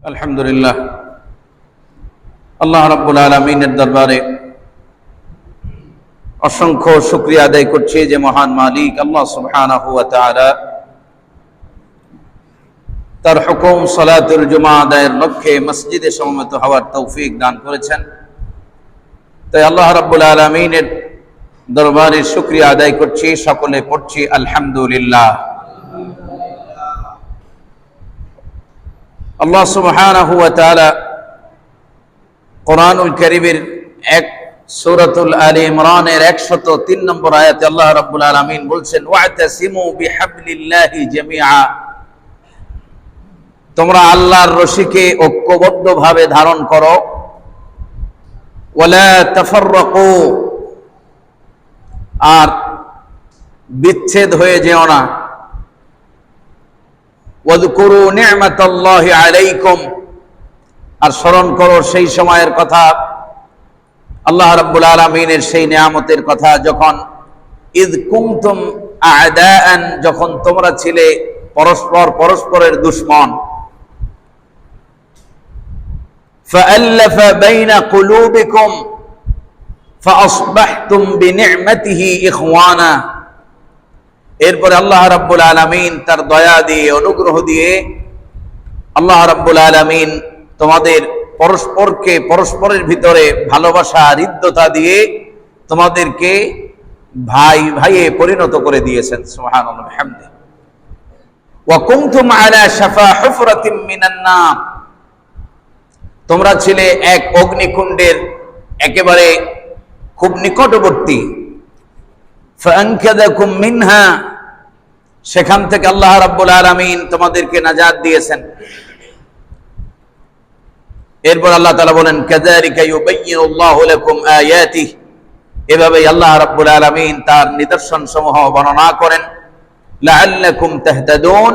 আলহামদুলিল্লাহ, আল্লাহ রাব্বুল আলামিনের দরবারে অসংখ্য শুকরিয়া আদায় করছি যে মহান মালিক আল্লাহ সুবহানাহু ওয়া তাআলা তার হুকুম সালাতুল জুমা আদায়ের লক্ষ্যে মসজিদে সমবেত হওয়ার তৌফিক দান করেছেন। তাই আল্লাহ রাব্বুল আলামিনের দরবারে শুকরিয়া আদায় করছি, সকলে পড়ছি আলহামদুলিল্লাহ। আল্লাহ সুবহানাহু ওয়া তাআলা কোরআনুল কারীমের সূরাতুল আলী ইমরানের 103 নম্বর আয়াতে আল্লাহ রাব্বুল আলামিন বলছেন, ওয়াতাসিমু বিহাবলিল্লাহি জামিআ, তোমরা আল্লাহর রশিকে ঐক্যবদ্ধভাবে ধারণ করো, ওয়ালা তাফাররাকু, আর বিচ্ছেদ হয়ে যেও না। ওয়াযকুরু নি'মাতাল্লাহি আলাইকুম, আর স্মরণ করো সেই সময়ের কথা, আল্লাহ রাব্বুল আলামিনের সেই নিয়ামতের কথা, যখন ইয কুনতুম আ'দাআন, যখন তোমরা ছিলে পরস্পরের দুশমন, ফাআল্লাফা বাইনা কুলুবিকুম ফাআসবাহতুম বিনি'মাতিহি ইখওয়ানা। এরপরে আল্লাহ রাব্বুল আলামিন তার দয়া দিয়ে, অনুগ্রহ দিয়ে আল্লাহ রাব্বুল আলামিন তোমাদের পরস্পরের ভিতরে ভালোবাসা, হৃদ্যতা দিয়ে তোমাদেরকে ভাইয়ে পরিণত করে দিয়েছেন। সুবহানাল্লাহ ওয়া বিহামদিহি। ওয়া কুনতুম আলা শাফা হুফরাতিন মিনান নার, তোমরা ছিলে এক অগ্নিকুণ্ডের একেবারে খুব নিকটবর্তী। ফাআনকাযাকুম মিনহা, সেখান থেকে আল্লাহ রাব্বুল আলামিন তোমাদেরকে নাজাত দিয়েছেন। এরপর আল্লাহ তাআলা বলেন, কাযালিকা ইউবাইয়িনুল্লাহু লাকুম আয়াতিহি, এভাবেই আল্লাহ রাব্বুল আলামিন তার নিদর্শন সমূহ বর্ণনা করেন, লাআল্লাকুম তাহতাদুন,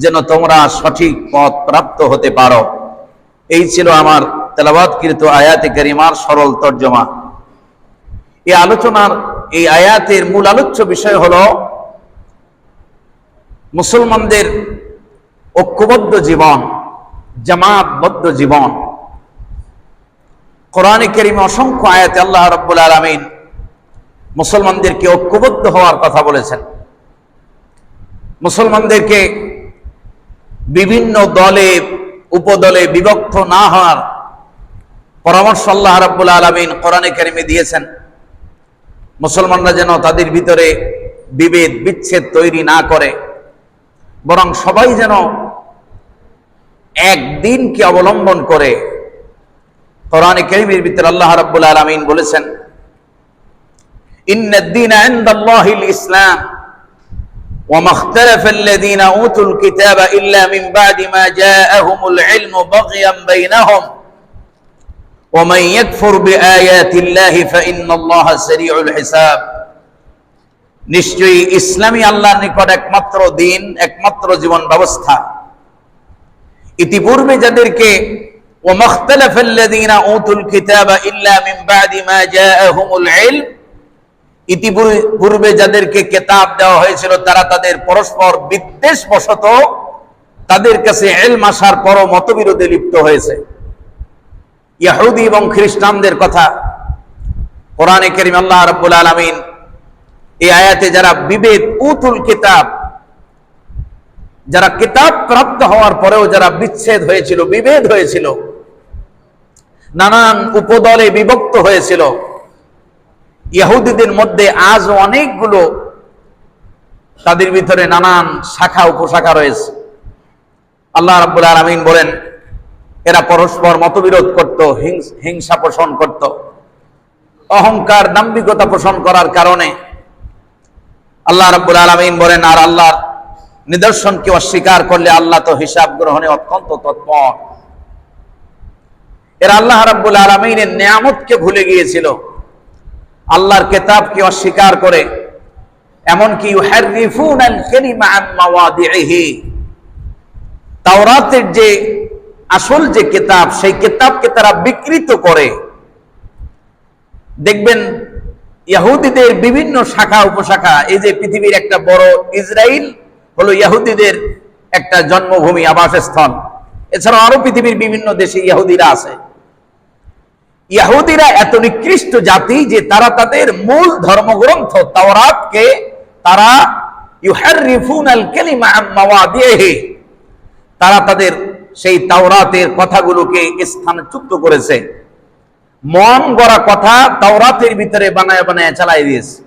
যেন তোমরা সঠিক পথ প্রাপ্ত হতে পারো। এই ছিল আমার তেলাওয়াতকৃত আয়াতে কারিমার সরল তর্জমা। এই আলোচনার, এই আয়াতের মূল আলোচ্য বিষয় হলো মুসলমানদের ঐক্যবদ্ধ জীবন, জামাতবদ্ধ জীবন। কোরআনে কারীমে অসংখ্য আয়াতে আল্লাহ রাব্বুল আলামিন মুসলমানদেরকে ঐক্যবদ্ধ হওয়ার কথা বলেছেন। মুসলমানদেরকে বিভিন্ন দলে উপদলে বিভক্ত না হওয়ার পরামর্শ আল্লাহ রাব্বুল আলামিন কোরআনে কারীমে দিয়েছেন। মুসলমানরা যেন তাদের ভিতরে বিভেদ বিচ্ছেদ তৈরি না করে, বরং সবাই যেন এক দিনকে অবলম্বন করে। কোরআনে কারীমের ভিতরে আল্লাহ রাব্বুল আলামিন বলেছেন, ইন্নাদ-দীনা ইনদাল্লাহিল ইসলাম ওয়া মাখতালাফাল্লাযীনা উতুল কিতাবা ইল্লা মিন বা'দি মা জাআহুমুল ইলমু বাগয়ান বাইনাহুম ওয়া মান ইয়াকফুর বিআয়াতিল্লাহি ফাইন্নাল্লাহা সারিউল হিসাব। নিশ্চয়ই ইসলামই আল্লাহর নিকট একমাত্র দিন, একমাত্র জীবন ব্যবস্থা। ইতিপূর্বে যাদেরকে ওয়া মাখতালাফাল্লাযীনা উতুল কিতাবা ইল্লা মিন বা'দি মা জাআহুমুল ইলম, ইতিপূর্বে যাদেরকে কিতাব দেওয়া হয়েছিল তারা তাদের পরস্পর বিদ্বেষবশত তাদের কাছে ইলম আসার পরও মতবিরোধে লিপ্ত হয়েছে। ইহুদি এবং খ্রিস্টানদের কথা কোরআনে কারীমে আল্লাহ রাব্বুল আলামিন এই আয়াতে যারা বিভেদ, উতুল কিতাব, যারা কিতাব প্রাপ্ত হওয়ার পরেও যারা বিচ্ছেদ হয়েছিল, বিভেদ হয়েছিল, নানান উপদলে বিভক্ত হয়েছিল, ইহুদিদের মধ্যে আজ অনেকগুলো তাদের ভিতরে নানান শাখা উপশাখা রয়েছে। আল্লাহ রাব্বুল আলামিন বলেন, এরা পরস্পর মতবিরোধ করত, হিংসা পোষণ করত, অহংকার, দাম্ভিকতা পোষণ করার কারণে। আল্লাহ রাব্বুল আলামিন বলেন, আর আল্লাহর নিদর্শনকে অস্বীকার করলে আল্লাহ তো হিসাব গ্রহণে অত্যন্ত তৎপর। এরা আল্লাহ রাব্বুল আলামিনের নিয়ামতকে ভুলে গিয়েছিল, আল্লাহর কিতাবকে অস্বীকার করে, এমনকি ইউহাররিফুনাল কালিমা আন মাওয়াদিহি, তাওরাতের যে আসল যে কিতাব, সেই কিতাবকে তারা বিকৃত করে। দেখবেন ইহুদিদের বিভিন্ন শাখা উপশাখা, এই যে পৃথিবীর একটা বড় ইসরায়েল হলো ইহুদিদের একটা জন্মভূমি, আবাসস্থল। এছাড়া আরো পৃথিবীর বিভিন্ন দেশে ইহুদিরা আছে। ইহুদিরা এত নিকৃষ্ট জাতি যে তারা তাদের মূল ধর্মগ্রন্থ তাওরাতকে তারা ইউহাররিফুনাল কালিমা আন মাওয়াদিহি, তারা তাদের সেই তাওরাতের কথাগুলোকে স্থানচ্যুত করেছে। মন গড়া কথা তাওরাতের ভিতরে বানায় বানায় চালাই দিয়েছে।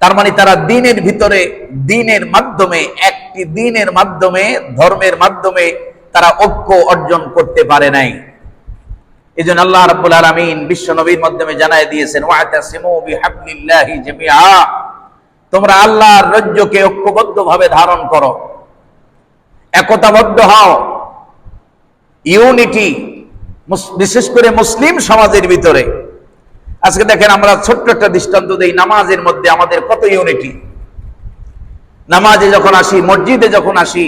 তার মানে তারা দ্বীনের ভিতরে দ্বীনের মাধ্যমে একটি দ্বীনের মাধ্যমে ধর্মের মাধ্যমে তারা ঐক্য অর্জন করতে পারে নাই। এজন্য আল্লাহ রাব্বুল আলামিন বিশ্ব নবীর মাধ্যমে জানায় দিয়েছেন, ওয়াতাসিমু বিহাবলিল্লাহি জামিআ, তোমরা আল্লাহর রজ্জুকে ঐক্যবদ্ধভাবে ধারণ করো, একতাবদ্ধ হও, ইউনিটি, বিশেষ করে মুসলিম সমাজের ভিতরে। আজকে দেখেন আমরা ছোট্ট একটা দৃষ্টান্ত দেই, নামাজের মধ্যে আমাদের কত ইউনিটি। নামাজে যখন আসি, মসজিদে যখন আসি,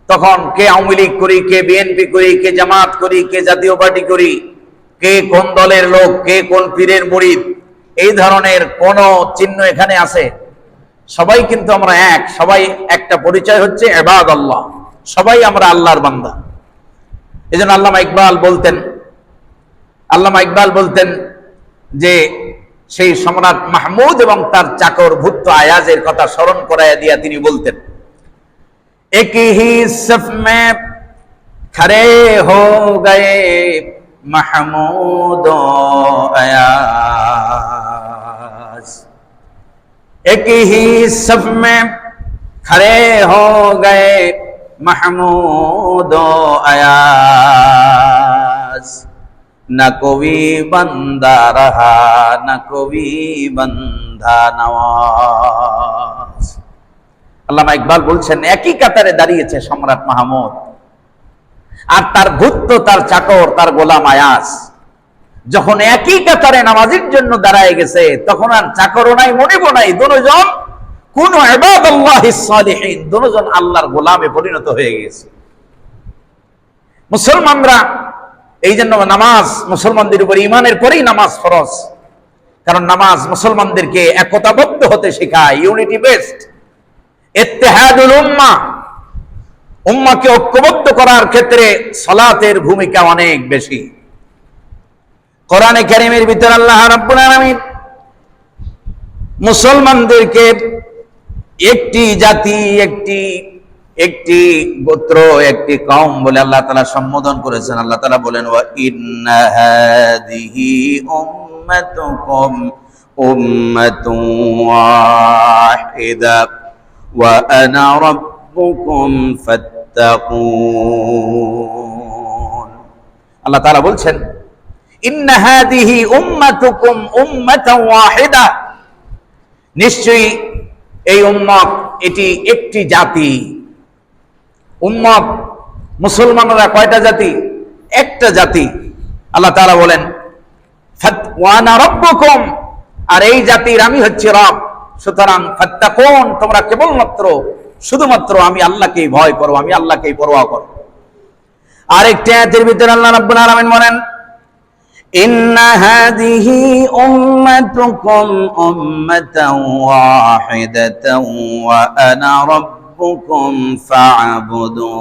তখন কে আওয়ামী লীগ করি, কে বিএনপি করি, কে জামাত করি, কে জাতীয় পার্টি করি, কে কোন দলের লোক, কে কোন পীরের মুরিদ, এই ধরনের কোন চিহ্ন এখানে আছে? সবাই কিন্তু আমরা এক, সবাই একটা পরিচয় হচ্ছে ইবাদাল্লাহ, সবাই আমরা আল্লাহর বান্দা। এজন্য আল্লামা ইকবাল বলতেন যে সেই সম্রাট মাহমুদ এবং তার চাকর ভুট্টো আয়াজের কথা স্মরণ করাইয়া দিয়া তিনি বলতেন, एक ही सफ में खड़े हो गए महमूद अयाज, एक ही सफ में खड़े हो गए महमूद अयाज, न कोई बंदा रहा न कोई बंदा नवाज। আল্লামা ইকবাল বলছেন, একই কাতারে দাঁড়িয়েছে সম্রাট মাহমুদ আর তার ভুট্টো, তার চাকর, তার গোলাম আয়াজ। যখন একই কাতারে নামাজের জন্য দাঁড়ায় গেছে, তখন আর চাকরও নাই, মনিবও নাই, দুজন কোন ইবাদাল্লাহিস সালিহিন, দুজন আল্লাহর গোলামে পরিণত হয়ে গেছে। মুসলমানরা এই জন্য নামাজ মুসলমানদের উপর ঈমানের পরেই নামাজ ফরজ, কারণ নামাজ মুসলমানদেরকে একতাবদ্ধ হতে শেখায়, ইউনিটি বেসড। ইত্তেহাদুল উম্মাহ, উম্মাহকে ঐক্যবদ্ধ করার ক্ষেত্রে সালাতের ভূমিকা অনেক বেশি। কোরআনে কারীমের ভিতর আল্লাহ রাব্বুল আলামিন মুসলমানদেরকে একটি জাতি, একটি গোত্র, একটি কওম বলে আল্লাহ তাআলা সম্বোধন করেছেন। আল্লাহ তাআলা বলেন, ওয়া ইন্না হাযিহি উম্মাতুকুম উম্মাতুন ওয়াহিদা ওয়া আনা রাব্বুকুম ফাত্তাকুন। আল্লাহ তাআলা বলছেন, ইন্না হাযিহি উম্মাতুকুম উম্মাতান ওয়াহিদা, নিশ্চয়ই এই উম্মত এটি একটি জাতি। উম্মত মুসলমানরা কয়টা জাতি? একটা জাতি। আল্লাহ তাআলা বলেন, ওয়া আনা রাব্বুকুম, আর এই জাতির আমি হচ্ছি রব। সুতরাং ফাত্তাকুন, তোমরা কেবলমাত্র শুধুমাত্র আমি আল্লাহকেই ভয় করো, আমি আল্লাহকেই পরোয়া করো। আরেকটি আয়াতের ভিতরে আল্লাহ রাব্বুল আলামিন বলেন, ইন্না হাযিহি উম্মাতুকুম উম্মাতান ওয়াহিদাতান ওয়া আনা রাব্বুকুম ফা'বুদুন,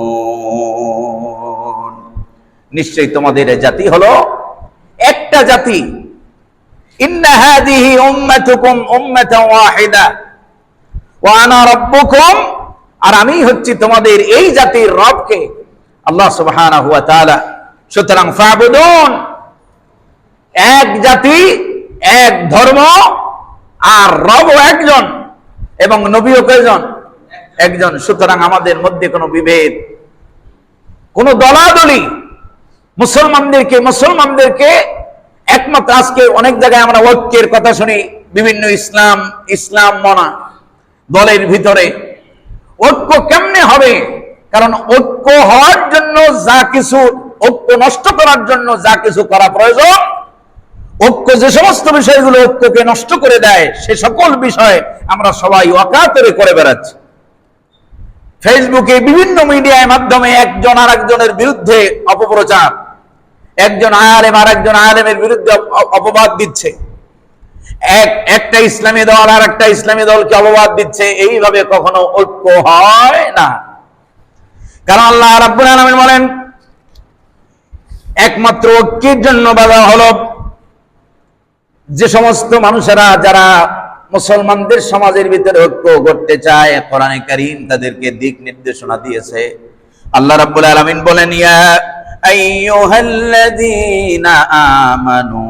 নিশ্চয়ই তোমাদের জাতি হলো একটা জাতি। ইন্না হাযিহি উম্মাতুকুম উম্মাতান ওয়াহিদা ওয়া আনা রাব্বুকুম, আর আমি হচ্ছি তোমাদের এই জাতির রবকে আল্লাহ সুবহানাহু ওয়া তাআলা। সুতরাং ফা'বুদুন, এক জাতি, এক ধর্ম, আর রবও একজন এবং নবীও কয়জন? একজন। সুতরাং আমাদের মধ্যে কোনো বিভেদ, কোনো দলাদলি মুসলমানদেরকে একমাত্র, আজকে অনেক জায়গায় আমরা ঐক্যের কথা শুনি, বিভিন্ন ইসলাম মনা দলের ভিতরে। ঐক্য কেমনে হবে? কারণ ঐক্য হওয়ার জন্য যা কিছু, ঐক্য নষ্ট করার জন্য যা কিছু করা প্রয়োজন, ঐক্য যে সমস্ত বিষয়গুলো ঐক্যকে নষ্ট করে দেয়, সে সকল বিষয় আমরা সবাই অকাতরে করে বেড়াচ্ছি। ফেসবুকে বিভিন্ন মিডিয়ার মাধ্যমে একজন আর একজনের বিরুদ্ধে অপপ্রচার, একজন আলেম আর একজন আলেমের বিরুদ্ধে অপবাদ দিচ্ছে, একটা ইসলামী দল আর একটা ইসলামী দলকে অপবাদ দিচ্ছে। এইভাবে কখনো ঐক্য হয় না। কারণ আল্লাহ রাব্বুল আলামিন বলেন একমাত্র ঐক্যের জন্য বাধা হলো যে সমস্ত মানুষেরা যারা মুসলমানদের সমাজের ভিতরে ঐক্য করতে চায়, কোরআনে কারীম তাদেরকে দিক নির্দেশনা দিয়েছে। আল্লাহ রাব্বুল আলামিন বলেন ইয়া আইয়ুহাল্লাযীনা আমানু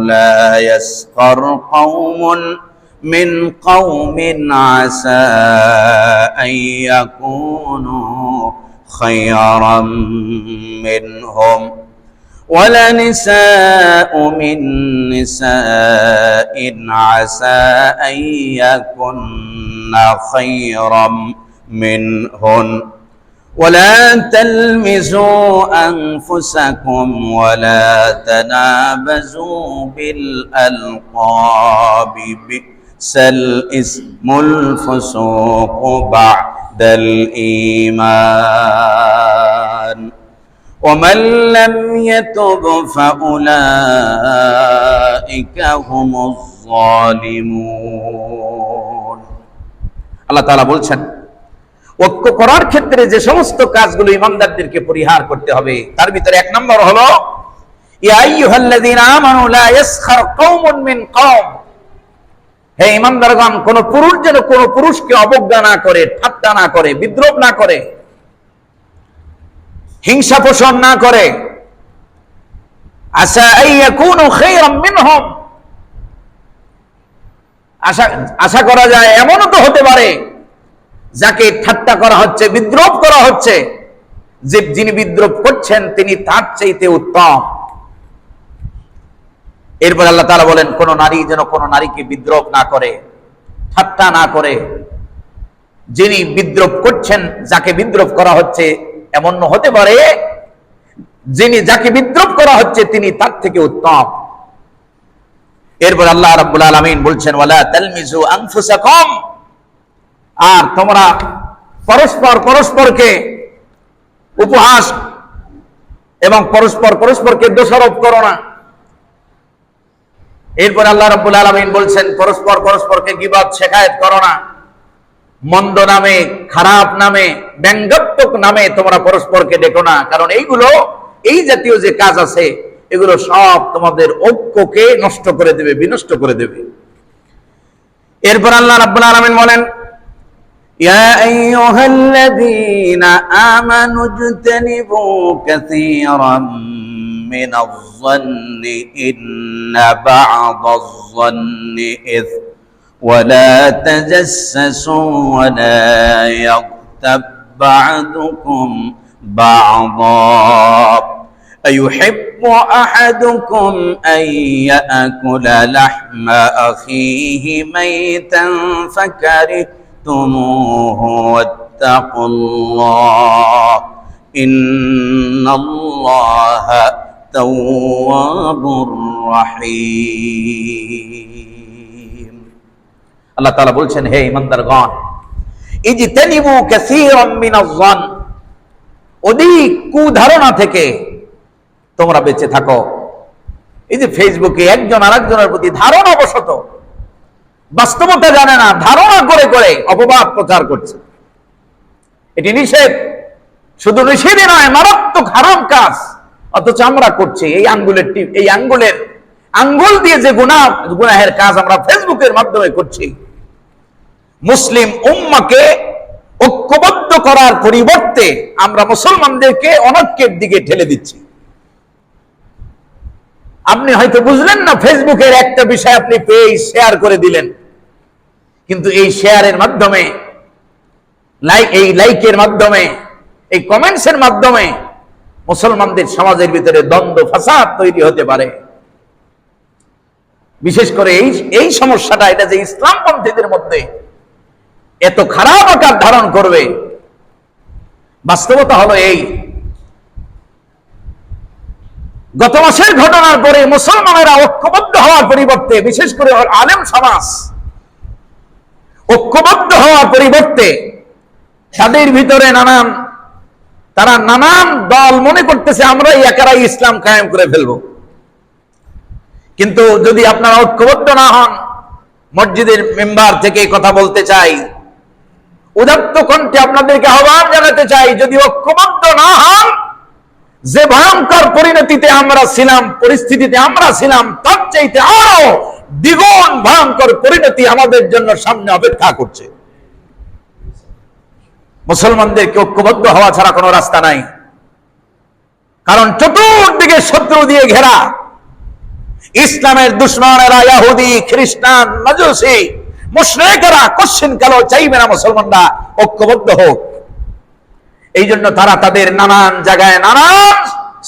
লা ইয়াসখার কওমুন মিন কওমিন আসা আইয়াকুনু খায়রাম মিনহুম ولنساء من نساء عسى أن يكن خيرا منهن ولا تلمزوا أنفسكم ولا تنابزوا بالألقاب بئس الاسم الفسوق بعد الإيمان ومن لم يتب فأولئك هم الظالمون আল্লাহ তাআলা বলছেন ঐক্য করার ক্ষেত্রে যে সমস্ত কাজগুলো ইমানদারদেরকে পরিহার করতে হবে তার ভিতরে এক নম্বর হলো ইয়া আইয়ুহাল্লাযীনা আমানু লা ইয়াসখার কওমুন মিন কওম, হে ইমানদারগণ, কোন পুরুষ যেন কোন পুরুষকে অবজ্ঞা না করে, ঠাট্টা না করে, বিদ্রূপ না করে, হিংসা পোষণ না করে। আসা আইয়াকুনু খায়রাম মিনহুম, আশা করা যায় এমনও তো হতে পারে যাকে ঠাট্টা করা হচ্ছে, বিদ্রূপ করা হচ্ছে, যে যিনি বিদ্রূপ করছেন তিনি তার চাইতে উত্তম। এরপর আল্লাহ তাআলা বলেন কোন নারী যেন কোন নারীকে বিদ্রূপ না করে, ঠাট্টা না করে। যিনি বিদ্রূপ করছেন, যাকে বিদ্রূপ করা হচ্ছে, এমন হতে পারে যিনি যাকে বিদ্রূপ করা হচ্ছে তিনি তার থেকে উত্তম। এরপর আল্লাহ রাব্বুল আলামিন বলছেন ওয়ালা তালমিজু আনফুসাকুম, আর তোমরা পরস্পরকে উপহাস এবং পরস্পরকে দোষারোপ করো না। এরপর আল্লাহ রাব্বুল আলামিন বলছেন পরস্পরকে গীবত শিকায়ত করো না, মন্দ নামে, খারাপ নামে, ব্যঙ্গাত্মক নামে তোমরা পরস্পরকে ডেকো না, কারণ এইগুলো, এই জাতীয় যে কাজ আছে এগুলো সব তোমাদের ঐক্যকে নষ্ট করে দেবে, বিনষ্ট করে দেবে। এরপর আল্লাহ রাব্বুল আলামিন বলেন ইয়া আইয়ুহাল্লাযীনা আমানু ইজতানিবু কাসীরাম মিনাজ-যন্নি ইন্না বা'দাজ-যন্নি ইসম ولا تجسسوا ولا يغتب بعضكم بعضا أيحب أحدكم أن يأكل لحم أخيه ميتا فكرهتموه واتقوا الله إن الله تواب رحيم। আল্লাহ তাআলা বলছেন হে ঈমানদারগণ, ইজতানিবু কাসীরাম মিনাজ-যন, অধিক কুধারণা থেকে তোমরা বেঁচে থাকো। এই যে ফেসবুকে একজন আরেকজনের প্রতি ধারণা বশত, বাস্তবতা জানে না, ধারণা করে করে অপবাদ প্রচার করছে, এটি নিষেধ। শুধু নিষেধই নয়, মারাত্মক হারাম কাজ, অথচ আমরা করছি। এই আঙ্গুল দিয়ে যে গুনাহের কাজ আমরা ফেসবুকের মাধ্যমে করছি, মুসলিম উম্মাহকে ঐক্যবদ্ধ করার পরিবর্তে আমরা মুসলমানদেরকে অনৈক্যের দিকে ঠেলে দিচ্ছি। আপনি হয়তো বুঝলেন না, ফেসবুকের একটা বিষয় আপনি পেয়ে শেয়ার করে দিলেন, কিন্তু এই শেয়ারের মাধ্যমে, এই লাইকের মাধ্যমে, এই কমেন্টসের মাধ্যমে মুসলমানদের সমাজের ভিতরে দ্বন্দ্ব ফাসাদ তৈরি হতে পারে। বিশেষ করে এই সমস্যাটা, এটা যে ইসলামপন্থীদের মধ্যে এত খারাপ আকার ধারণ করবে, বাস্তবতা হলো এই। গত মাসের ঘটনার পরে মুসলমানেরা ঐক্যবদ্ধ হওয়ার পরিবর্তে, বিশেষ করে আলেম সমাজ ঐক্যবদ্ধ হওয়ার পরিবর্তে তাদের ভিতরে তারা নানান দল মনে করতেছে আমরাই একারাই ইসলাম কায়েম করে ফেলবো। কিন্তু যদি আপনারা ঐক্যবদ্ধ না হন, মসজিদের মেম্বার থেকে কথা বলতে চাই, উদাত্ত কণ্ঠে আপনাদেরকে আহ্বান জানাতে চাই, যদি ঐক্যবদ্ধ না হন, যে ভয়ঙ্কর পরিণতিতে আমরা ছিলাম, পরিস্থিতিতে আমরা ছিলাম, তার চাইতে আরো দ্বিগুণ ভয়ঙ্কর পরিণতি আমাদের জন্য সামনে অপেক্ষা করছে। মুসলমানদেরকে ঐক্যবদ্ধ হওয়া ছাড়া কোনো রাস্তা নাই, কারণ চতুর্দিকে শত্রু দিয়ে ঘেরা। ইসলামের দুশমনেরা, ইহুদি, খ্রিস্টান, মাজুসি, মুশরিকরা কোশ্চিন কালো চাইবে না মুসলমানরা ঐক্যবদ্ধ হোক। এই জন্য তারা তাদের নানান জায়গায়, নানান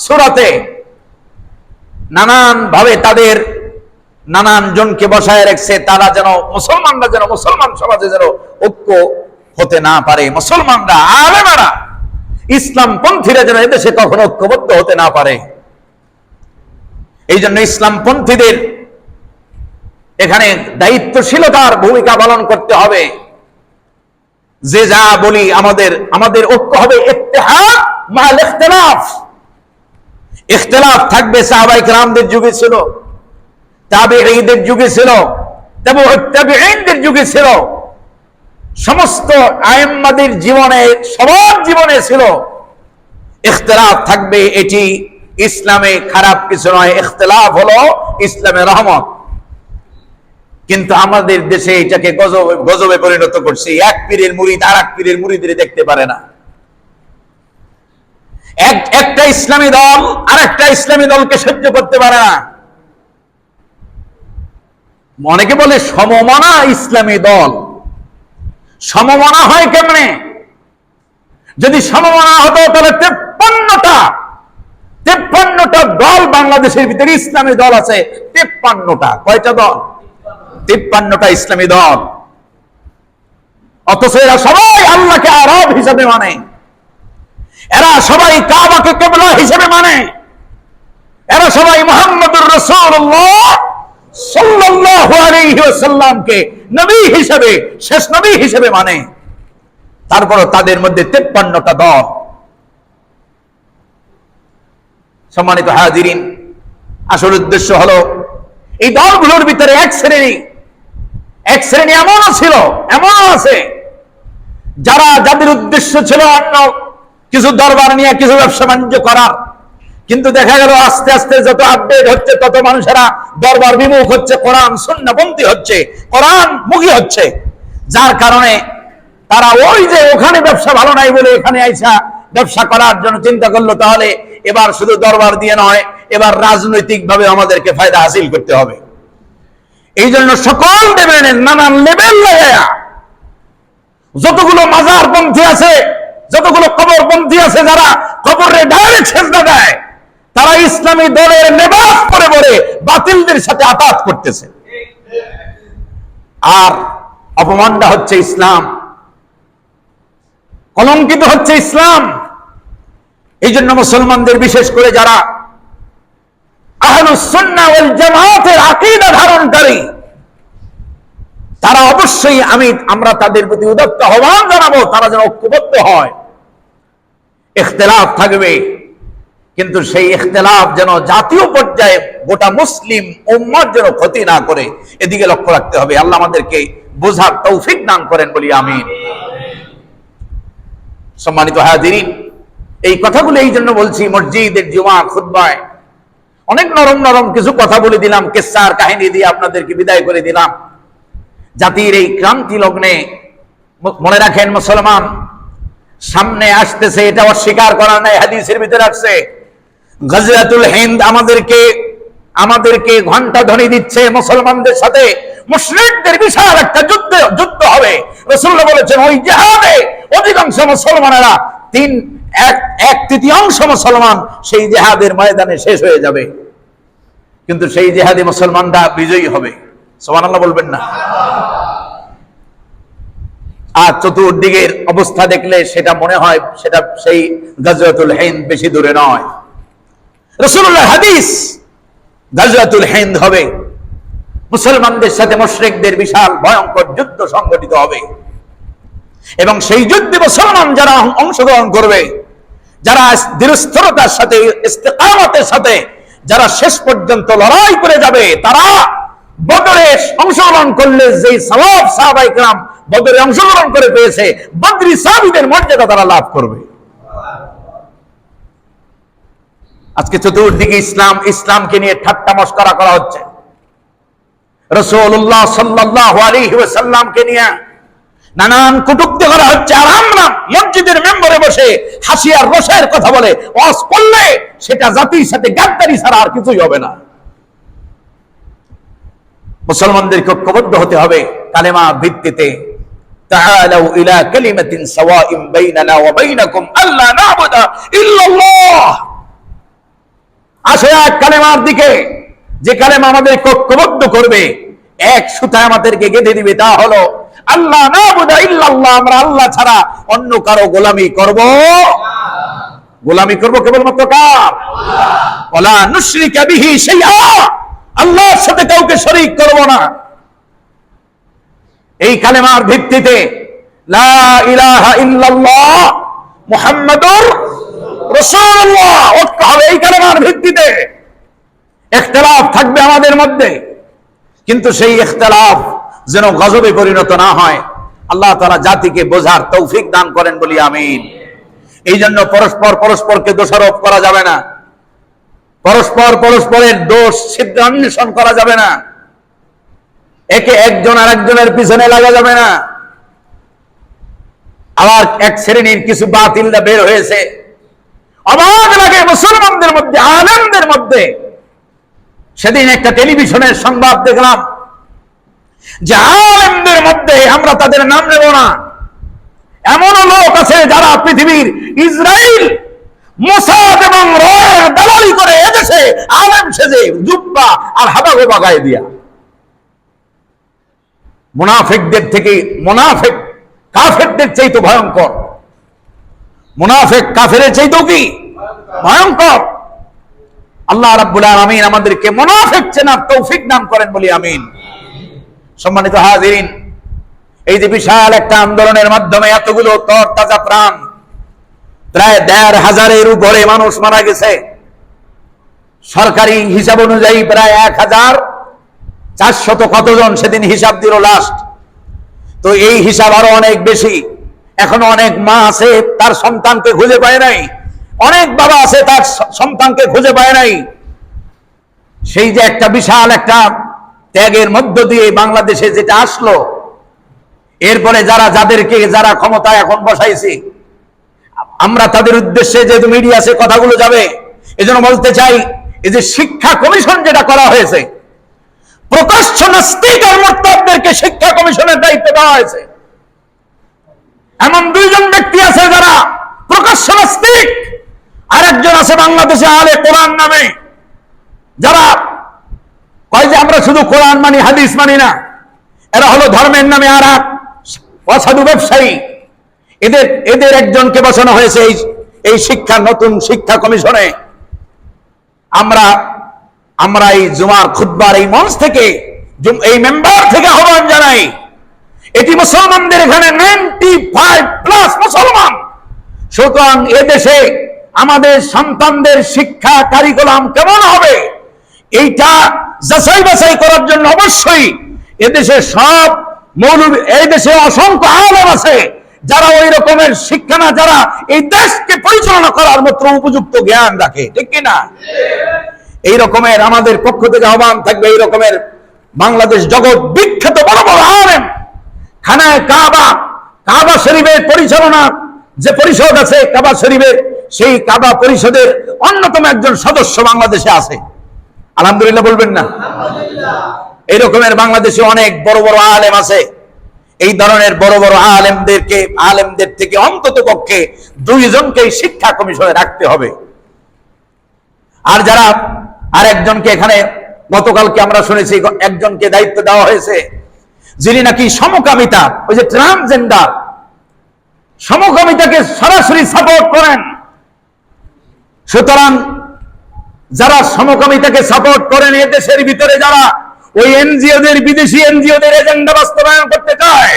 সূরাতে, নানান ভাবে তাদের নানান জনকে বসায় রেখেছে, তারা যেন মুসলমানরা যেন মুসলমান সমাজে যেন ঐক্য হতে না পারে, মুসলমানরা, আলেমেরা, ইসলাম পন্থীরা যেন এদেশে কখনো ঐক্যবদ্ধ হতে না পারে। এই জন্য ইসলাম পন্থীদের এখানে দায়িত্বশীলতার ভূমিকা পালন করতে হবে। যে যা বলি, আমাদের ঐক্য হবে ইত্তেহাদ মাল ইখতিলাফ। ইখতিলাফ থাকবে, সাহাবায়ে কেরামদের যুগে ছিল, তাবেঈদের যুগে ছিল, তাবেঈনদের যুগে ছিল, সমস্ত আইম্মাদের জীবনে, সবার জীবনে ছিল। ইখতিলাফ থাকবে, এটি ইসলামে খারাপ কিছু নয়, ইখতিলাফ হলো ইসলামের রহমত। কিন্তু আমাদের দেশে এটাকে গজবে পরিণত করছে। এক পীরের মুরিদ আর এক পীরের মুরিদের দেখতে পারে না। একটা ইসলামী দল আর একটা ইসলামী দলকে সহ্য করতে পারে না। অনেকে বলে সমমনা ইসলামী দল। সমমনা হয় কেমনে? যদি সমমনা হতো তাহলে 53টা দল বাংলাদেশের ভিতরে ইসলামী দল আছে। 53টা। কয়টা দল? 53টা ইসলামী দল। অথচ এরা সবাই আল্লাহকে রব হিসেবে মানে, এরা সবাই কাবাকে কিবলা হিসেবে মানে, এরা সবাই মুহাম্মদুর রাসূলুল্লাহ সাল্লাল্লাহু আলাইহি ওয়াসাল্লামকে নবী হিসেবে, শেষ নবী হিসেবে মানে। তারপর তাদের মধ্যে 53টা দল। সম্মানিত হাজিরিন, আসল উদ্দেশ্য হলো এই দলগুলোর ভিতরে এক শ্রেণী এমনও ছিল, এমনও আছে, যাদের উদ্দেশ্য ছিল অন্য কিছু দরবার নিয়ে কিছু ব্যবসা বাণিজ্য করার। কিন্তু দেখা গেল আস্তে আস্তে যত আপডেট হচ্ছে তত মানুষেরা দরবার বিমুখ হচ্ছে, কোরআন সুন্নাহপন্থী হচ্ছে, কোরআন মুখী হচ্ছে। যার কারণে তারা ওই যে ওখানে ব্যবসা ভালো নাই বলে এখানে আইসা ব্যবসা করার জন্য চিন্তা করলো, তাহলে এবার শুধু দরবার দিয়ে নয়, এবার রাজনৈতিক ভাবে আমাদেরকে ফায়দা হাসিল করতে হবে। এই জন্য সকল লেভেলের নানান লেভেল লাগায়া যতগুলো মাজারপন্থী আছে, যতগুলো কবরপন্থী আছে, যারা কবরে ডাইরেক্ট সেজদা দেয়, তারা ইসলামী দলের লেবাস পরে পরে বাতিলদের সাথে আতাত করতেছে। আর অপমানটা হচ্ছে ইসলাম, কলঙ্কিত হচ্ছে ইসলাম। এই জন্য মুসলমানদের, বিশেষ করে যারা আহলুস সুন্নাহ ওয়াল জামাতের আকীদা ধারণকারী, তারা অবশ্যই আমরা তাদের প্রতি উদাত্ত আহ্বান জানাবো, তারা যেন ঐক্যবদ্ধ হয়। ইখতিলাফ থাকবে, কিন্তু সেই ইখতিলাফ যেন জাতীয় পর্যায়ে গোটা মুসলিম উম্মার যেন ক্ষতি না করে, এদিকে লক্ষ্য রাখতে হবে। আল্লাহ আমাদেরকে বোঝার তৌফিক দান করেন, বলি আমিন। সম্মানিত হাজিরিন, এই কথাগুলো এই জন্য বলছি, মসজিদের জুমা খুতবায় অনেক নরম নরম কিছু কথা বলে দিলাম, কিসসার কাহিনী দিয়ে আপনাদেরকে বিদায় করে দিলাম। জাতির এই ক্রান্তি লগ্নে মনে রাখেন, মুসলমান সামনে আসতেছে, এটা অস্বীকার করার নাই, হাদিসের ভিতরে আসছে। গজওয়াতুল হিন্দ আমাদেরকে ঘন্টা ধ্বনি দিচ্ছে, মুসলমানদের সাথে মুশরিকদের বিশাল একটা যুদ্ধ হবে। রাসূলুল্লাহ বলেছেন, ওই জিহাদে অধিকাংশ মুসলমানেরা, 1/3 মুসলমান সেই জিহাদের ময়দানে শেষ হয়ে যাবে, কিন্তু সেই জিহাদে মুসলমানরা বিজয়ী হবে। সুবহানাল্লাহ বলবেন না? আর চতুর্দিকের অবস্থা দেখলে সেটা মনে হয় সেটা সেই গজওয়াতুল হিন্দ বেশি দূরে নয়। রাসূলুল্লাহর হাদিস, গজওয়াতুল হিন্দ হবে, মুসলমানদের সাথে মুশরিকদের বিশাল ভয়ঙ্কর যুদ্ধ সংঘটিত হবে। এবং সেই যুদ্ধে মুসলমান যারা অংশগ্রহণ করবে, যারা দৃঢ়স্থিরতার সাথে, ইস্তেকামতের সাথে যারা শেষ পর্যন্ত লড়াই করে যাবে, তারা বদরে অংশগ্রহণ করলে যে সওয়াব সাহাবায়ে কেরাম বদরে অংশগ্রহণ করে পেয়েছে, বদরি সাহাবীদের মর্যাদা তারা লাভ করবে। আজকে চতুর্দিকে ইসলামকে নিয়ে ঠাট্টা মশকরা করা হচ্ছে। রাসূলুল্লাহ সাল্লাল্লাহু আলাইহি ওয়াসাল্লামকে নিয়ে নানান কটূক্তি করা হচ্ছে, আর আমরা মসজিদের মেম্বরে বসে হাসি আর রসের কথা বলে ওয়াজ করলে সেটা জাতির সাথে গাদ্দারি ছাড়া আর কিছুই হবে না। মুসলমানদেরকে ঐক্যবদ্ধ হতে হবে কালেমা ভিত্তিতে। তাআলাউ ইলা কালিমাতিন সাওয়াইন বাইনানা ওয়া বাইনাকুম আল্লা না'বুদা ইল্লাল্লাহ। আসে এক কালেমার দিকে, যে কালেমা আমাদেরকে ঐক্যবদ্ধ করবে, এক সুতায় আমাদেরকে গেঁথে দিবে, তা হলো আল্লাহ না'বুদা ইল্লাল্লাহ। আমরা আল্লাহ ছাড়া অন্য কারো গোলামি করব কেবলমাত্র কার? ওয়ালা নুশরিকা বিহি শাইআ। আল্লাহর সাথে কাউকে শরীক করব না। এই কালেমার ভিত্তিতে লা ইলাহা ইল্লাল্লাহ মুহাম্মাদুর রাসূলুল্লাহ ঐক্য হবে এই কালেমার ভিত্তিতে। ইখতিলাফ থাকবে আমাদের মধ্যে, কিন্তু সেই ইখতিলাফ যেন গজবে পরিণত না হয়। আল্লাহ তাআলা জাতিকে বোঝার তৌফিক দান করেন বলি আমিন। এই জন্য পরস্পরকে দোষারোপ করা যাবে না, পরস্পরের দোষ ছিদ্র অন্বেষণ করা যাবে না, একজন আরেকজনের পিছনে লাগা যাবে না। আবার এক শ্রেণীর কিছু বাতিলরা বের হয়েছে, অবাক লাগে মুসলমানদের মধ্যে, আলেমদের মধ্যে। সেদিন একটা টেলিভিশনের সংবাদ দেখলাম যে আলেমদের মধ্যে, আমরা তাদের নাম নেব না, এমনও লোক আছে যারা পৃথিবীর ইসরায়েল, মোসাদ এবং রয়ের দালালি করে এদেশে আলেম সেজে জুব্বা আর হাবাগোবা গায়ে দিয়া। মুনাফিক কাফেরদের চাইতে ভয়ঙ্কর, মুনাফিক কাফেরের চাইতেও কি ভয়ঙ্কর। আল্লাহ রাব্বুল আলামিন আমাদেরকে মুনাফিক চেনার তৌফিক দান করেন বলি আমিন। সম্মানিত হাজিরিন, এই যে বিশাল একটা আন্দোলনের মাধ্যমে এতগুলো তরতাজা প্রাণ, প্রায় ১৫০০-এর উপরে মানুষ মারা গেছে। সরকারি হিসাব অনুযায়ী প্রায় ১৪০০ কতজন সেদিন হিসাব দিল লাস্ট। তো এই হিসাব আরো অনেক বেশি। এখনো অনেক মা আছে তার সন্তানকে খুঁজে পায় নাই, অনেক বাবা আছে তার সন্তানকে খুঁজে পায় নাই। সেই যে একটা বিশাল একটা ত্যাগের মধ্য দিয়ে বাংলাদেশে যেটা আসলো, এরপরে যারা ক্ষমতায় এখন বসাইছি, আমরা তাদের উদ্দেশ্যে যেহেতু মিডিয়াতে কথাগুলো যাবে, এজন্য বলতে চাই, এই যে শিক্ষা কমিশন যেটা করা হয়েছে, প্রকাশ্য নাস্তিক আর মুরতাদদেরকে শিক্ষা কমিশনের দায়িত্ব দেওয়া হয়েছে। এমন দুইজন ব্যক্তি আছে যারা প্রকাশ্য নাস্তিক, আর একজন আছে বাংলাদেশে আলে কোরআন নামে, যারা কয় যে আমরা শুধু কোরআন মানি, হাদিস মানি না। এরা হলো ধর্মের নামে আর এক অসাধু ব্যবসায়ী। এদের একজনকে বসানো হয়েছে এই নতুন শিক্ষা কমিশনে। আমরা এই জুমার খুতবার এই মঞ্চ থেকে, এই মেম্বার থেকে আহ্বান জানাই, এটি মুসলমানদের এখানে 95+ মুসলমান। সুতরাং এদেশে আমাদের সন্তানদের শিক্ষা কারিকুলাম কেমন হবে, এইটা যাচাই বাছাই করার জন্য অবশ্যই এদেশে সব মৌলবী, এই দেশে অসংখ্য আলেম আছে যারা ওই রকমের শিক্ষা না, যারা এই দেশকে পরিচালনা করার মতো উপযুক্ত জ্ঞান রাখে, ঠিক কিনা? এই রকমের আমাদের পক্ষ থেকে আহ্বান থাকবে, এই রকমের বাংলাদেশ জগৎ বিখ্যাত বড় বড় আলেম, খানায় কাবা শরীফের পরিচালনা যে পরিষদ আছে কাবা শরীফের, সেই কাবা পরিষদের অন্যতম একজন সদস্য বাংলাদেশে আছে। আলহামদুলিল্লাহ বলবেন না? এই রকমের বাংলাদেশে অনেক বড় বড় আলেম আছে। এই ধরনের বড় বড় আলেমদের থেকে অন্তত পক্ষে 2 জনকে শিক্ষা কমিশনে রাখতে হবে। আর যারা একজনকে এখানে গতকালকে আমরা শুনেছি একজনকে দায়িত্ব দেওয়া হয়েছে, যিনি নাকি সমকামিতা, ওই যে ট্রান্সজেন্ডার, সমকামিতাকে সরাসরি সাপোর্ট করেন। সুতরাং যারা সমকামিতাকে সাপোর্ট করেন, এ দেশের ভিতরে যারা ওই এনজিওদের, বিদেশি এনজিওদের এজেন্ডা বাস্তবায়ন করতে চায়,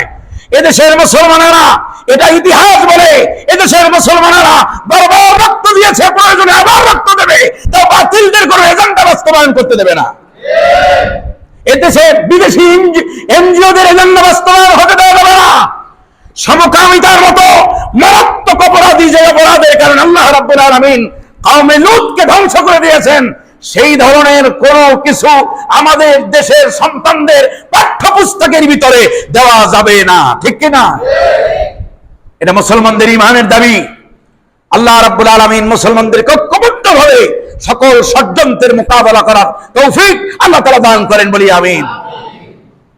এদেশের মুসলমানেরা, এটা ইতিহাস বলে, এদেশের মুসলমানেরা বারবার রক্ত দিয়েছে, প্রয়োজনে আবার রক্ত দেবে, তাও বাতিলদের কোনো এজেন্ডা বাস্তবায়ন করতে দেবে না। এদেশে বিদেশি এনজিওদের এজেন্ডা বাস্তবায়ন হতে দেওয়া যাবে না। সমকামিতার মতো মারাত্মক অপরাধী, যে অপরাধের কারণে আল্লাহ রাব্বুল আলামিন কওমে লূতকে ধ্বংস করে দিয়েছেন, সেই ধরনের কোন কিছু আমাদের দেশের সন্তানদের পাঠ্যপুস্তকের ভিতরে দেওয়া যাবে না, ঠিক কি না? এটা মুসলমানদের ঈমানের দাবি। আল্লাহ রাব্বুল আলামিন মুসলমানদেরকে ঐক্যবদ্ধভাবে সকল ষড়যন্ত্রের মোকাবেলা করার তৌফিক আল্লাহ তাআলা দান করেন, বলি আমিন।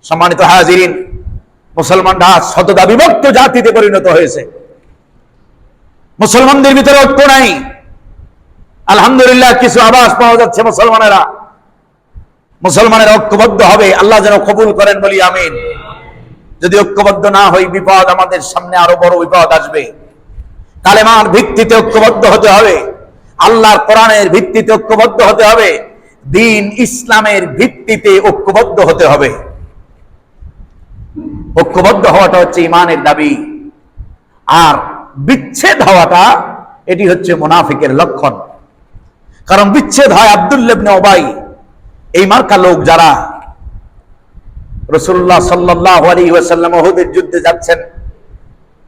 সম্মানিত হাজিরিন, মুসলমানরা শতদা বিভক্ত জাতিতে পরিণত হয়েছে। মুসলমানদের ভিতরে ঐক্য নাই। আলহামদুলিল্লাহ, কিছু আভাস পাওয়া যাচ্ছে মুসলমানেরা ঐক্যবদ্ধ হবে। আল্লাহ যেন কবুল করেন, বলি আমিন। যদি ঐক্যবদ্ধ না হই, বিপদ আমাদের সামনে আরো বড় বিপদ আসবে। কালেমার ভিত্তিতে ঐক্যবদ্ধ হতে হবে, আল্লাহর কোরআনের ভিত্তিতে ঐক্যবদ্ধ হতে হবে, দ্বীন ইসলামের ভিত্তিতে ঐক্যবদ্ধ হতে হবে। ঐক্যবদ্ধ হওয়াটা হচ্ছে ঈমানের দাবি, আর বিচ্ছেদ হওয়াটা এটি হচ্ছে মুনাফিকের লক্ষণ। কারণ বিচ্ছেদ হয় আব্দুল্লাহ ইবনে উবাই, এই মার্কা লোক যারা রাসূলুল্লাহ সাল্লাল্লাহু আলাইহি ওয়াসাল্লাম উহুদের যুদ্ধে যাচ্ছেন,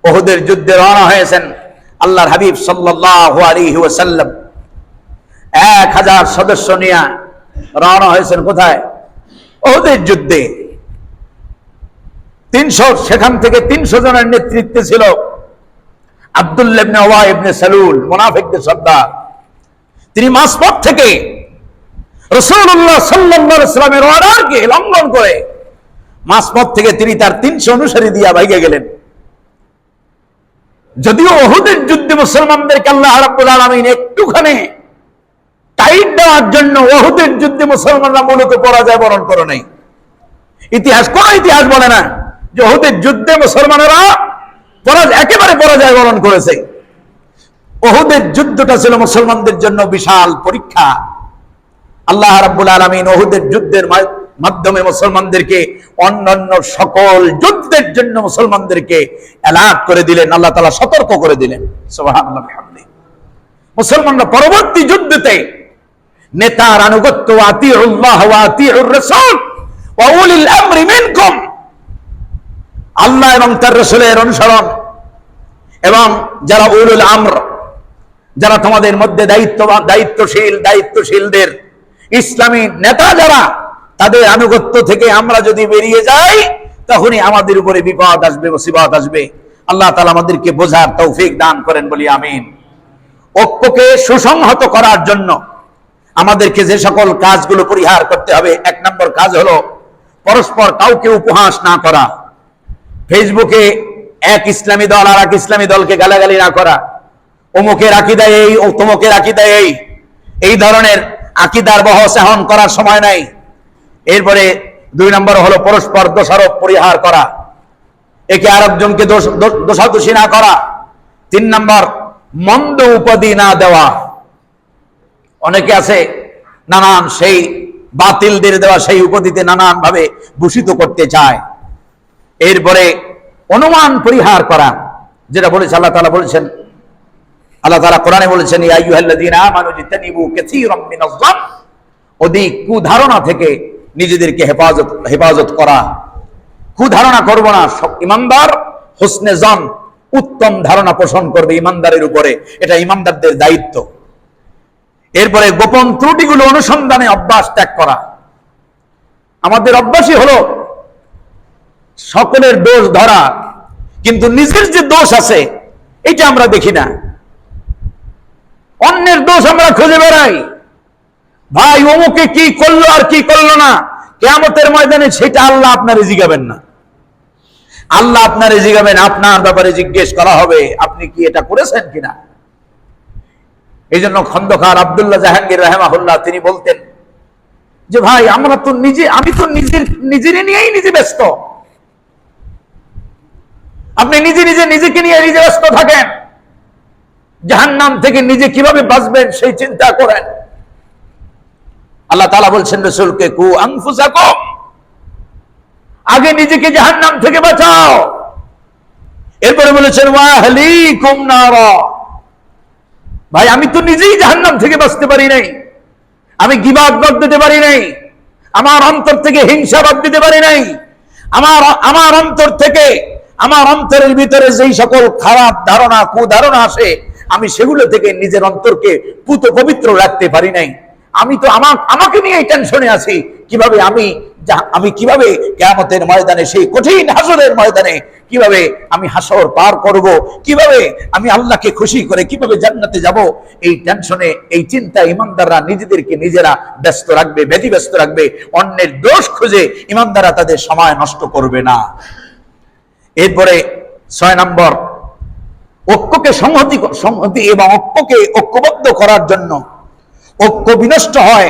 উহুদের যুদ্ধে রওনা হয়েছেন আল্লাহর হাবিব সাল্লাল্লাহু আলাইহি ওয়াসাল্লাম 1000 সদস্য নিয়ে রওনা হয়েছেন কোথায়? উহুদের যুদ্ধে। 300, সেখান থেকে 300 জনের নেতৃত্বে ছিল আব্দুল্লাহ ইবনে উবাই ইবনে সালুল, মুনাফিকদের সর্দার। তিনি মাঝপথ থেকে রাসূলুল্লাহ সাল্লাল্লাহু আলাইহি ওয়াসাল্লামের অর্ডারকে লঙ্ঘন করে মাঝপথ থেকে তিনি তার 300 অনুসারী দিয়া ভাইগে গেলেন। যদিও উহুদের যুদ্ধে মুসলমানদেরকে আল্লাহ রাব্বুল আলামিন একটুখানি টাইট দেওয়ার জন্য উহুদের যুদ্ধে মুসলমানরা মূলত পরাজয় বরণ করে নাই। কোন ইতিহাস বলে না যে উহুদের যুদ্ধে মুসলমানেরা একেবারে পরাজয় বরণ করেছে। উহুদের যুদ্ধটা ছিল মুসলমানদের জন্য বিশাল পরীক্ষা। আল্লাহ রাব্বুল আলামিন উহুদের যুদ্ধের মাধ্যমে মুসলমানদেরকে অন্যান্য সকল যুদ্ধের জন্য মুসলমানদেরকে অ্যালার্ট করে দিলেন, আল্লাহ তাআলা সতর্ক করে দিলেন। সুবহানাল্লাহ বিহামদিহি। মুসলমানরা পরবর্তী যুদ্ধে নেতার আনুগত্য, আতিউল্লাহ ওয়া আতিউর রাসূল ওয়া উলিল আমরি মিনকুম, আল্লাহ এবং তার রাসূলের অনুসরণ, এবং যারা উলুল আমর, যারা তোমাদের মধ্যে দায়িত্বশীলদের ইসলামী নেতা যারা, তাদের আনুগত্য থেকে আমরা যদি বেরিয়ে যাই, তখনই আমাদের উপরে বিপদ আসবে, মুসিবত আসবে। আল্লাহ তাআলা আমাদেরকে বোঝার তৌফিক দান করেন, বলি আমিন। ঐক্যকে সুসংহত করার জন্য আমাদেরকে যে সকল কাজগুলো পরিহার করতে হবে, 1 নম্বর কাজ হলো পরস্পর কাউকে উপহাস না করা। ফেসবুকে এক ইসলামী দল আর এক ইসলামী দলকে গালাগালি না করা, অমুকের আকীদা এই, ও তমুকের আকীদা এই ধরনের আকীদার বহস এখন করার সময় নাই। এরপরে 2 নম্বর হলো পরস্পর দোষারোপ পরিহার করা, একে আরেকজনকে দোষাদোষী না করা। 3 নম্বর মন্দ উপাধি না দেওয়া। অনেকে আছে নানান সেই বাতিলদের দেওয়া সেই উপাধিতে নানান ভাবে ভূষিত করতে চায়। এরপরে অনুমান পরিহার করা, যেটা বলেছে আল্লাহ তাআলা বলেছেন, আল্লাহ তাআলা কোরআনে বলেছেন, ইয়া আইয়ুহাল্লাযীনা আমানু জিতানিবু কাসীরাম মিনাজ যান, অধিক কুধারণা থেকে নিজেদেরকে হেফাজত করা। কুধারণা করব না। ইমানদার হোসনে জন, উত্তম ধারণা পোষণ করবে ইমানদারের উপরে, এটা ইমানদারদের দায়িত্ব। এরপরে গোপন ত্রুটিগুলো অনুসন্ধানে অভ্যাস ত্যাগ করা। আমাদের অভ্যাসই হলো সকলের দোষ ধরা, কিন্তু নিজের যে দোষ আছে এটা আমরা দেখি না। অন্যের দোষ আমরা খুঁজে বেড়াই। ভাই অমুকে কি করলো আর কি করলো না, কিয়ামতের ময়দানে সেটা আল্লাহ আপনারে জিজ্ঞাবেন না। আল্লাহ আপনারে জিজ্ঞাবেন, আপনার ব্যাপারে জিজ্ঞেস করা হবে আপনি কি এটা করেছেন কিনা। এই জন্য খন্দকার আব্দুল্লাহ জাহাঙ্গীর রাহিমাহুল্লাহ তিনি বলতেন যে ভাই আমি তো নিজের নিয়েই নিজে ব্যস্ত। আপনি নিজেকে নিয়ে নিজে ব্যস্ত থাকেন, জাহান্নাম থেকে নিজে কিভাবে বাঁচবেন সেই চিন্তা করেন। আল্লাহ তাআলা বলছেন রাসূলকে, কু আনফুসাকুম, আগে নিজেকে জাহান্নাম থেকে বাঁচাও। এরপরে বলেছেন ওয়া আহলিকুম নারা, ভাই আমি তো নিজেই জাহান্নাম থেকে বাঁচতে পারি নাই, আমি গীবত বাদ দিতে পারি নাই, আমার অন্তর থেকে হিংসা বাদ দিতে পারি নাই, আমার অন্তর থেকে আমার অন্তরের ভিতরে যেই সকল খারাপ ধারণা কুধারণা আসে, আমি সেগুলো থেকে নিজের অন্তরকে পুত পবিত্র রাখতে পারি নাই। আমি তো আমাকে নিয়ে টেনশনে আছি, কিভাবে আমি কিভাবে কিয়ামতের ময়দানে, সেই কঠিন হাসরের ময়দানে কিভাবে আমি হাসর পার করব, কিভাবে আমি আল্লাহকে খুশি করে কিভাবে জান্নাতে যাব। এই টেনশনে, এই চিন্তা ইমানদাররা নিজেদেরকে নিজেরা ব্যস্ত রাখবে, ব্যতিব্যস্ত রাখবে। অন্যের দোষ খুঁজে ইমানদাররা তাদের সময় নষ্ট করবে না। এরপরে 6 নম্বর, ঐক্যকে সংহতি এবং ঐক্যকে ঐক্যবদ্ধ করার জন্য ঐক্য বিনষ্ট হয়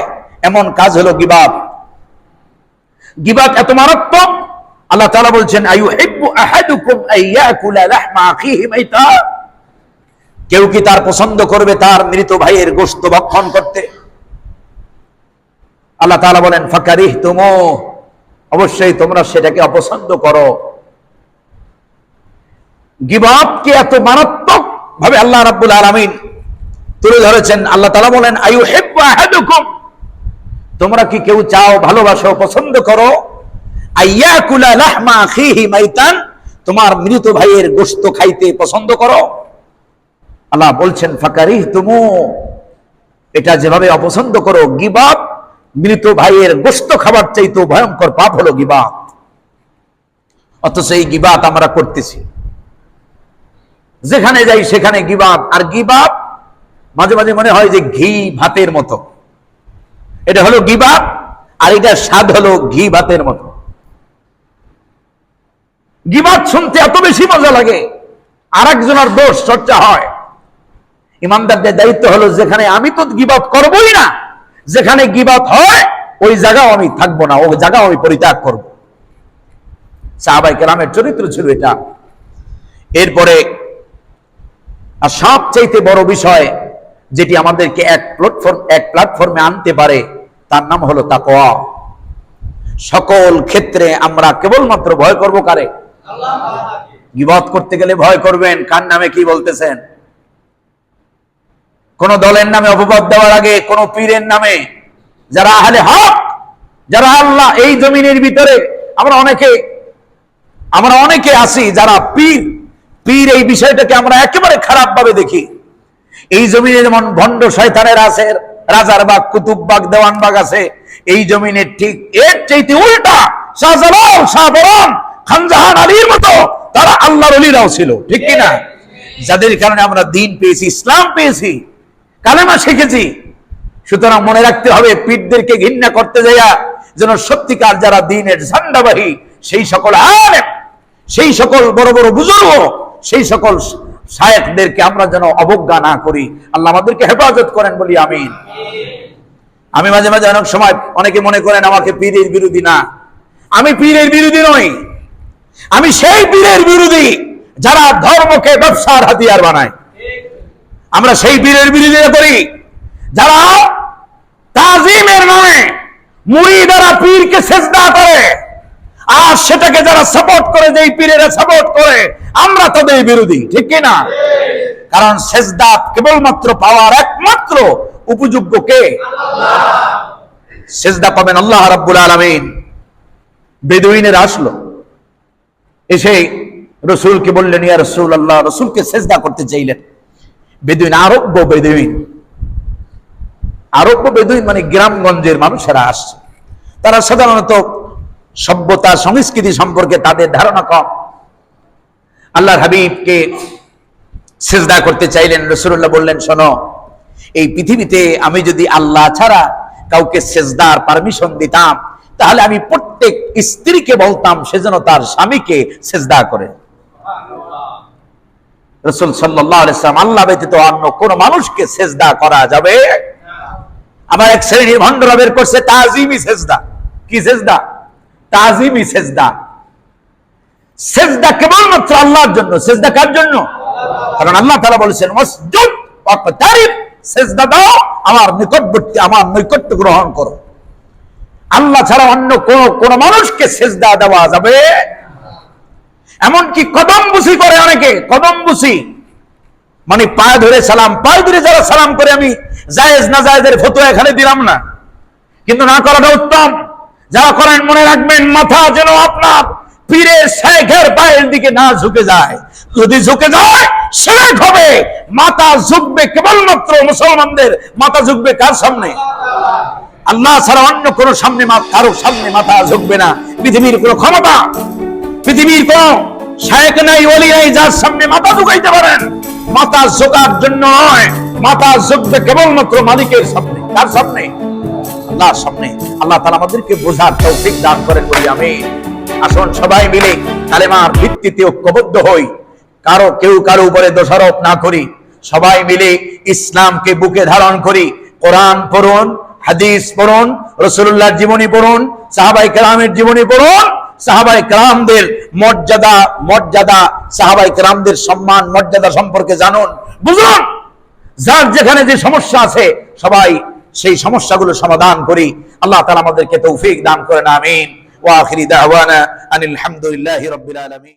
এমন কাজ হলো গীবত। গীবত এত মারাত্মক, আল্লাহ তাআলা বলছেন আইয়ুহিব্বু আহাদুকুম আইয়াকুলা লাহমা আখিহি মাইতা, কেউ কি তার পছন্দ করবে তার মৃত ভাইয়ের গোশত ভক্ষণ করতে? আল্লাহ তাআলা বলেন ফাকারিহতুমু, অবশ্যই তোমরা সেটাকে অপছন্দ করো। গীবতকে এত মারাত্মক ভাবে আল্লাহ রাব্বুল আলামিন তুলে ধরেছেন। আল্লাহ তাআলা বলেন আইয়ুহিব্বু আহাদুকুম, তোমরা কি কেউ চাও, ভালোবাসো, পছন্দ করো আইয়াকুলা লাহমা আখিহি মাইতান, তোমার মৃত ভাইয়ের গোশত খাইতে পছন্দ করো? আল্লাহ বলছেন ফাকারিহতুমু, এটা যেভাবে অপছন্দ করো। গীবত, মৃত ভাইয়ের গোশত খাবার চাইতে ভয়ঙ্কর পাপ হলো গীবত। অথচ এই গীবত আমরা করতেছি, যেখানে যাই সেখানে গীবত। আর গীবত মাঝে মাঝে মনে হয় যে ঘি ভাতের মতো। এটা হলো গীবত, আর এটার স্বাদ হলো ঘি ভাতের মতো। গীবত শুনতে এত বেশি মজা লাগে, আর একজনের দোষ চর্চা হয়। ইমানদারদের দায়িত্ব হলো, যেখানে আমি তো গীবত করবই না, যেখানে গীবত হয় ওই জায়গাও আমি থাকবো না, ওই জায়গাও আমি পরিত্যাগ করব। সাহাবায়ে কেরামের চরিত্র ছিল এটা। এরপরে আর সবচাইতে বড় বিষয় যেটি আমাদেরকে এক প্ল্যাটফর্মে আনতে পারে, তার নাম হলো তাকওয়া। সকল ক্ষেত্রে আমরা কেবলমাত্র ভয় করব কারে? আল্লাহকে। গীবত করতে গেলে ভয় করবেন কার নামে কি বলতেছেন। কোন দলের নামে অপবাদ দেওয়ার আগে কোন পীরের নামে, যারা আহলে হক, যারা আল্লাহ, এই জমিনের ভিতরে আমরা অনেকে আছি যারা পীর এই বিষয়টাকে আমরা একেবারে খারাপ ভাবে দেখি। এই জমিনে যেমন ভণ্ড শয়তানের আছে, রাজার বাগ, কুতুববাগ, দেওয়ানবাগ আছে, এই জমিনের ঠিক এর চাইতে উল্টা শাহজালাল, শাহপরান, খানজাহান আলীর মতো তারা আল্লাহর ওলিরাও ছিল, ঠিক কিনা? যাদের কারণে আমরা দ্বীন পেয়েছি, ইসলাম পেয়েছি, কালেমা শিখেছি। সুতরাং মনে রাখতে হবে, পীরদেরকে ঘৃণা করতে যাইয়া যেন সত্যিকার যারা দ্বীনের ঝান্ডাবাহী, সেই সকল আলেম, সেই সকল বড় বড় বুজুর্গ, সেই সকল শায়েখদেরকে আমরা যেন অবজ্ঞা না করি। আল্লাহ আমাদেরকে হেফাজত করেন, বলি আমিন। আমি মাঝে মাঝে অনেক সময়, অনেকে মনে করেন আমাকে পীরের বিরোধী। না, আমি পীরের বিরোধী নই, আমি সেই পীরের বিরোধী যারা ধর্মকে ব্যবসার হাতিয়ার বানায়। আমরা সেই পীরের বিরোধিতা করি যারা তাজিমের নামে মুরিদরা পীরকে সেজদা করে, আর সেটাকে যারা সাপোর্ট করে, যেই পীরেরা সাপোর্ট করে, আমরা তাদের বিরোধী, ঠিক কিনা? কারণ সেজদা কেবলমাত্র পাওয়ার একমাত্র উপযোগ্য কে? আল্লাহ। সেজদা পাবেন আল্লাহ রাব্বুল আলামিন। বেদুইনের আসলো, এসে রাসূলকে বললেন, ইয়া রাসূলুল্লাহ, রাসূলকে সেজদা করতে চাইলেন। বেদুইন, আরব্য বেদুইন মানে গ্রামগঞ্জের মানুষেরা আসছে। তারা সাধারণত সভ্যতা সংস্কৃতি সম্পর্কে তাদের ধারণা কম। আল্লাহর হাবিবকে সেজদা করতে চাইলেন। রাসূলুল্লাহ বললেন, শোনো, এই পৃথিবীতে আমি যদি আল্লাহ ছাড়া কাউকে সেজদার পারমিশন দিতাম, তাহলে আমি প্রত্যেক স্ত্রীকে বলতাম সে যেন তার স্বামীকে সেজদা করে। রাসূল সাল্লাল্লাহু আলাইহি ওয়াসাল্লাম, আল্লাহ ব্যতীত অন্য কোন মানুষকে সেজদা করা যাবে? আমার এক শ্রেণীর ভণ্ডরা বের করছে তাজিমি সেজদা। কি সেজদা? তাজিমি সেজদা। সেজদা কেবলমাত্র আল্লাহর জন্য। সেজদা কার জন্য? কারণ আল্লাহ তাআলা বলেছেন, ওয়াসজুদ ওয়াকতারিব, সেজদা দাও, আমার নিকটবর্তী, আমার নৈকট্য গ্রহণ করো। আল্লাহ ছাড়া অন্য কোন মানুষকে সেজদা দেওয়া যাবে? এমনকি কদম বুসি করে অনেকে। কদম বুসি মানে পায়ে ধরে সালাম, পায়ে ধরে যারা সালাম করে, আমি জায়েজ না জায়েজের ফতোয়া এখানে দিলাম না, কিন্তু না করাটা উত্তম। যারা করেন মনে রাখবেন, মাথা যেন আপনার পীরের শেখের পায়ের দিকে না ঝুঁকে যায়। যদি ঝুঁকে যায় শিরক হবে। মাথা ঝুঁকবে কেবলমাত্র মুসলমানদের মাথা ঝুঁকবে কার সামনে? আল্লাহ ছাড়া অন্য কোন সামনে কারো সামনে মাথা ঝুঁকবে না। পৃথিবীর কোন ক্ষমতা, পৃথিবীর কোন শায়েখ নাই, ওলি নাই যার সামনে মাথা ঝুঁকাইতে পারেন। মাথা ঝোঁকার জন্য নয়, মাথা ঝুঁকবে কেবলমাত্র মালিকের সামনে। কার সামনে? আল্লাহর সামনে। আল্লাহ তাআলা আমাদেরকে বোঝার তৌফিক দান করেন, বলি আমিন। আসুন সবাই মিলে কালেমার ভিত্তিতে ঐক্যবদ্ধ হই, কেউ কারো উপরে দোষারোপ না করি, সবাই মিলে ইসলামকে বুকে ধারণ করি। কোরআন পড়ুন, হাদিস পড়ুন, রাসূলুল্লাহর জীবনী পড়ুন, সাহাবায়ে কেরামের জীবনী পড়ুন। সাহাবায়ে কেরামদের মর্যাদা, সাহাবায়ে কেরামদের সম্মান মর্যাদা সম্পর্কে জানুন, বুঝুন। যার যেখানে যে সমস্যা আছে সবাই সেই সমস্যাগুলো সমাধান করি। আল্লাহ তাআলা আমাদেরকে তৌফিক দান করেন, আমিন। ওয়া আখিরি দাওয়ানা আনিল হামদুলিল্লাহি রাব্বিল আলামিন।